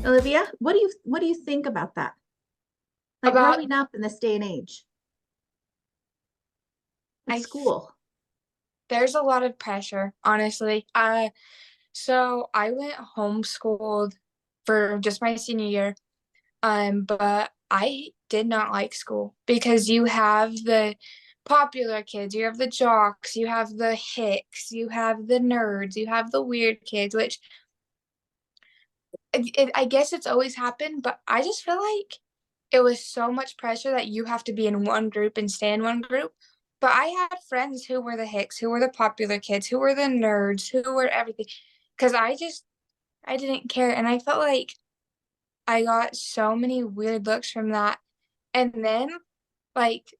Olivia, what do you think about that? Like About growing up in this day and age with I school. there's a lot of pressure, honestly. So I went homeschooled for just my senior year. But I did not like school because you have the popular kids, you have the jocks, you have the hicks, you have the nerds, you have the weird kids, which I guess it's always happened, but I just feel like it was so much pressure that you have to be in one group and stay in one group. But I had friends who were the hicks, who were the popular kids, who were the nerds, who were everything. Because I didn't care. And I felt like I got so many weird looks from that. And then, like,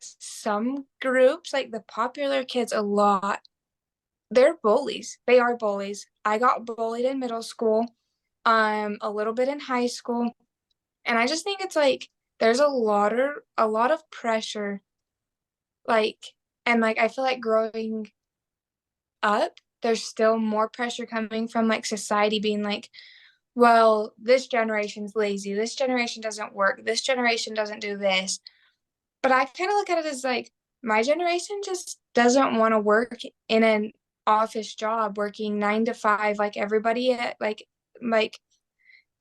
some groups, like the popular kids, a lot, they're bullies. They are bullies. I got bullied in middle school, a little bit in high school. And I just think it's like there's a lot of pressure, like, and like I feel like growing up, there's still more pressure coming from like society being like, well, this generation's lazy, this generation doesn't work, this generation doesn't do this. But I kind of look at it as like my generation just doesn't want to work in an office job working 9 to 5 like like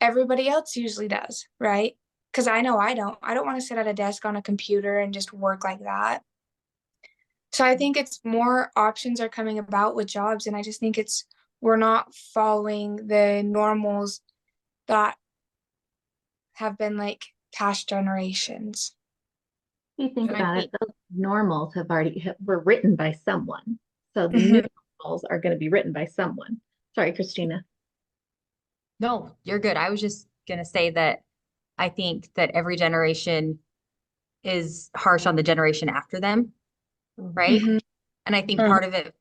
everybody else usually does, right? Because I know I don't want to sit at a desk on a computer and just work like that. So I think it's more options are coming about with jobs, and I just think it's we're not following the normals that have been like past generations. You think And I about it, think, those normals were written by someone. So the Mhm. new normals are going to be written by someone. Sorry, Christina. no, you're good. I was just gonna say that I think that every generation is harsh on the generation after them, right? Mhm. And I think part of it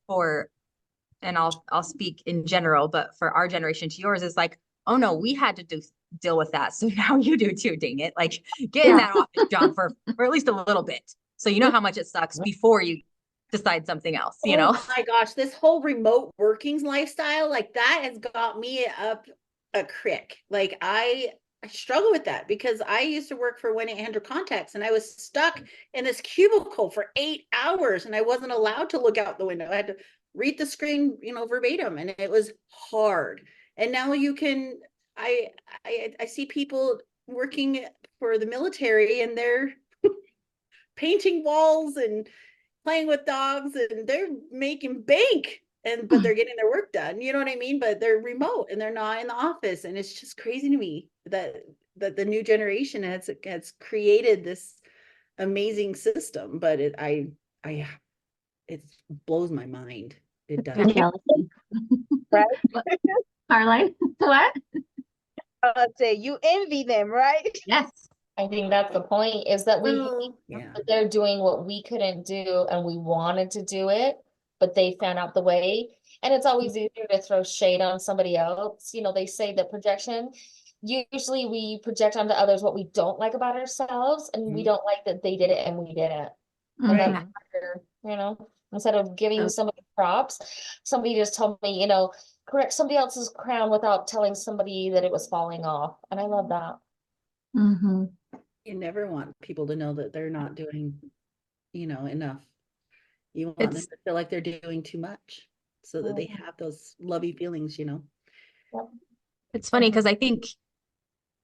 and I'll speak in general, but for our generation to yours is like, oh no, we had to deal with that. So now you do too, dang it. Like get in Yeah. that office job for at least a little bit. So you know how much it sucks before you decide something else, you Oh know? my gosh, this whole remote workings lifestyle, like that has got me up a crick. Like I struggle with that because I used to work for 1-800 contacts and I was stuck in this cubicle for 8 hours and I wasn't allowed to look out the window. I had to read the screen, verbatim, and it was hard. And now you can I see people working for the military and they're painting walls and playing with dogs and they're making bank, but they're getting their work done, you know what I mean, but they're remote and they're not in the office, and it's just crazy to me that the new generation has created this amazing system, but I it blows my mind. It You're does. jealousy. Right? What, Caroline? What? I'd say you envy them, right? Yes. I think that's the point is that we Well, yeah. that they're doing what we couldn't do and we wanted to do it, but they found out the way. And it's always easier to throw shade on somebody else. They say that projection, usually we project onto others what we don't like about ourselves, and we Mhm. don't like that they did it and we didn't. And Mhm. that's harder, instead of giving So, somebody props, somebody just told me, correct somebody else's crown without telling somebody that it was falling off. And I love that. mhm. You never want people to know that they're not doing, enough. You want them It's to feel like they're doing too much so that they Mhm. have those lovey feelings. Yep. it's funny because I think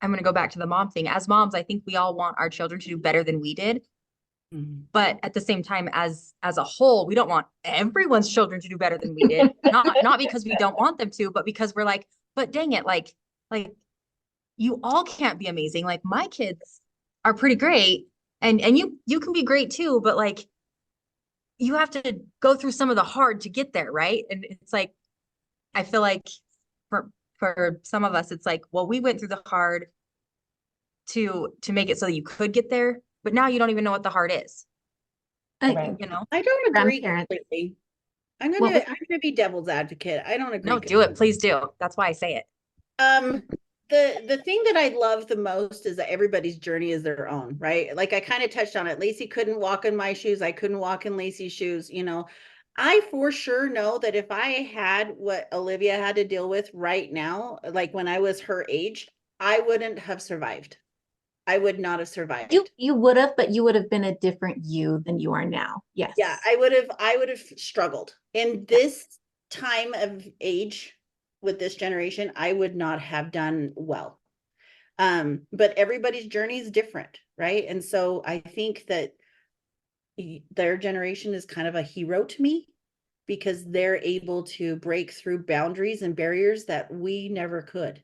I'm gonna go back to the mom thing. As moms, I think we all want our children to do better than we did. Mhm. But at the same time, as a whole, we don't want everyone's children to do better than we did. Not because we don't want them to, but because we're like, but dang it, like you all can't be amazing. Like my kids are pretty great, and you can be great too, but like you have to go through some of the hard to get there, right? And it's like I feel like for some of us, it's like, well, we went through the hard to make it so you could get there, but now you don't even know what the hard is, Right. you know? I don't agree Grandparents. completely. I'm Well, gonna I'm gonna be devil's advocate. I don't agree No, do completely. it, please do. That's why I say it. Um, the thing that I love the most is that everybody's journey is their own, right? Like I kind of touched on it. Lacey couldn't walk in my shoes. I couldn't walk in Lacey's shoes. I for sure know that if I had what Olivia had to deal with right now, like when I was her age, I wouldn't have survived. I would not have survived. You would have, but you would have been a different you than you are now. Yes. Yeah, I would have struggled. In this time of age with this generation, I would not have done well. But everybody's journey is different, right? And so I think that their generation is kind of a hero to me because they're able to break through boundaries and barriers that we never could.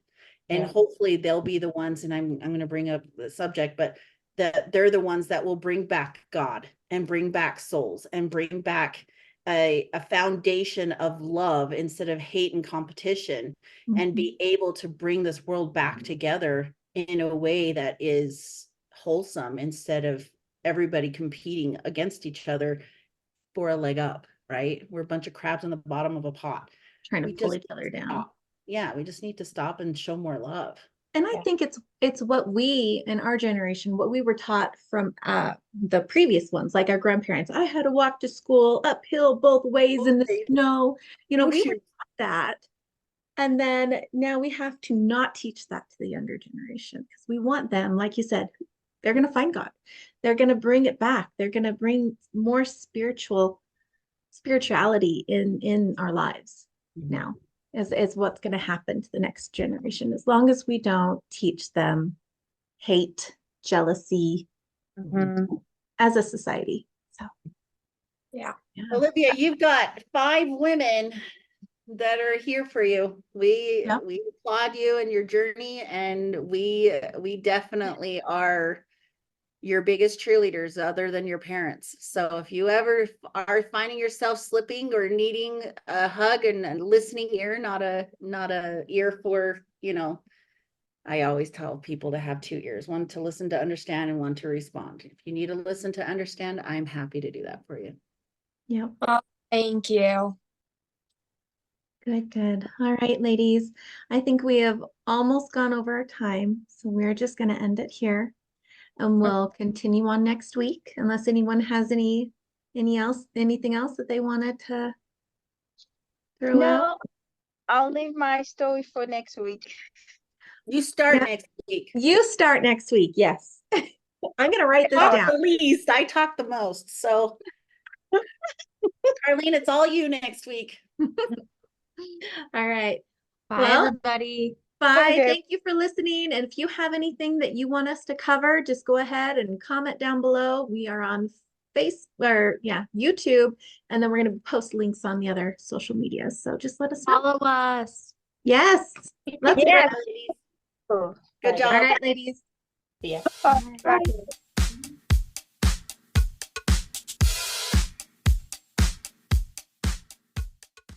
And hopefully they'll be the ones, and I'm going to bring up the subject, but that they're the ones that will bring back God and bring back souls and bring back a foundation of love instead of hate and competition, and be able to bring this world back together in a way that is wholesome instead of everybody competing against each other for a leg up, right? We're a bunch of crabs in the bottom of a pot. Trying to We pull just each other down. stop. Yeah, we just need to stop and show more love. And I think it's what we in our generation, what we were taught from the previous ones, like our grandparents. I had to walk to school uphill both ways in the snow. You know, we were taught that. And then now we have to not teach that to the younger generation because we want them, like you said, they're going to find God. They're going to bring it back. They're going to bring more spirituality in our lives now. Is what's going to happen to the next generation as long as we don't teach them hate, jealousy as a society. So Yeah. Olivia, you've got 5 women that are here for you. We applaud you and your journey, and we definitely are your biggest cheerleaders other than your parents. So if you ever are finding yourself slipping or needing a hug and a listening ear, not a ear for, you know, I always tell people to have 2 ears, one to listen to understand and one to respond. If you need to listen to understand, I'm happy to do that for you. yeah. Well, thank you. Good. All right, ladies. I think we have almost gone over our time, so we're just going to end it here. And we'll continue on next week, unless anyone has anything else that they wanted to throw out. No, I'll leave my story for next week. You start next week. You start next week. Yes. I'm going to write this down. The least. I talk the most. So Carlene, it's all you next week. All right. Bye, everybody. Bye. Okay. Thank you for listening. And if you have anything that you want us to cover, just go ahead and comment down below. We are on YouTube, and then we're going to post links on the other social media. So just let us know. Follow us. Yes. Let's Yes. Ladies. Cool. Good job. All right, ladies. Yeah. Bye.